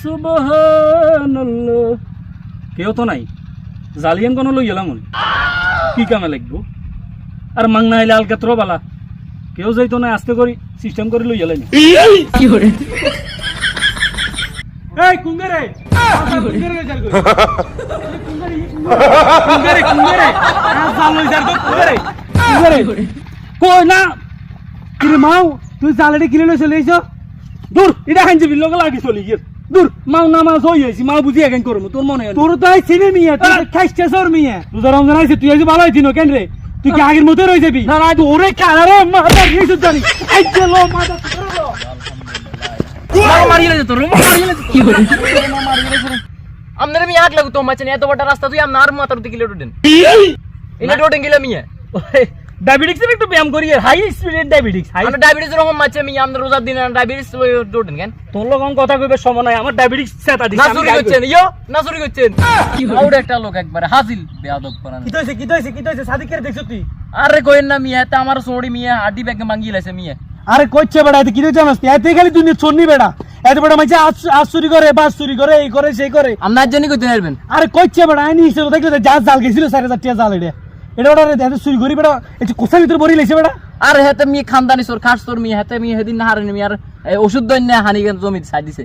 সুবহানাল্লাহ কেউ তো নাই জালিয়ান কোন লই গেলাম কি কামে লাগবো আর মাংনা আইলে আলকাত্র বালা কেউ যাইতো না আস্তে করি সিস্টেম করে লই গেলেন কি করে এই কুঙ্গারে কুঙ্গারে জাল কই কুঙ্গারে কুঙ্গারে জাল লই জাল কুঙ্গারে কুঙ্গারে কই না কিরে মাও তুই জালড়ি কিলে লই চলে আইছো দূর এটা হাঞ্জি বিল লগা লাগি চলি গিয়ে দূর মাও না মাও হই আইছি মাও বুঝি এখন করব তোর মনে তোর তো আই চিনি মিয়া তুই খাইছস ওর মিয়া তুই রমজান আইছিস তুই আজ ভালো আইছিস কেন রে তুই কি আগের মতো রই যাবি না না ওরে কারে মাথা নিয়ে জানি আই চলো মাথা মারিলে তোর মারিলে কি করে আমনে আমি আগ লাগু তো মাছনে এত বড় রাস্তা তুই আমনার মাথার দিকে লড়েন ইনে ডোটেন গিলা মিয়া ডায়াবেটিস এর একটু ব্যায়াম করি হাই স্পিড ডায়াবেটিস হাই আমরা ডায়াবেটিস রকম মাছে আমি আমনে রোজার দিন ডায়াবেটিস ডোটেন কেন তোর লগন কথা কইবে সময় নাই আমার ডায়াবেটিস সেটা দিছি না চুরি করছেন না চুরি করছেন আউট একটা লোক একবারে হাজিল বেয়াদব করান কি হইছে সাদিকের দেখছ তুই আরে কইন না মিয়া তা আমার সোড়ি মিয়া হাডি ব্যাগ মাঙ্গি লাইছে মিয়া আরে কইছে বেড়া এতে কি হইছে জানাস এতে খালি তুই ছন্নি বেড়া এত বড় মাইছে আজ চুরি করে বাস চুরি করে এই করে সেই করে আমনার জন্য কইতে পারবেন আরে কইছে বেড়া আইনি হিসেবে দেখলে জাল গেছিল 4000 টাকা জাল এটা ওটা এত চুরি করি বেড়া এই কোসা ভিতর ভরি লাইছে বেড়া আরে হেতে মি খানদানি সোর খাস তোর মি হেতে মি হেদিন না হারেনি মি আর ওষুধ দইন না হানি জমি ছাই দিছে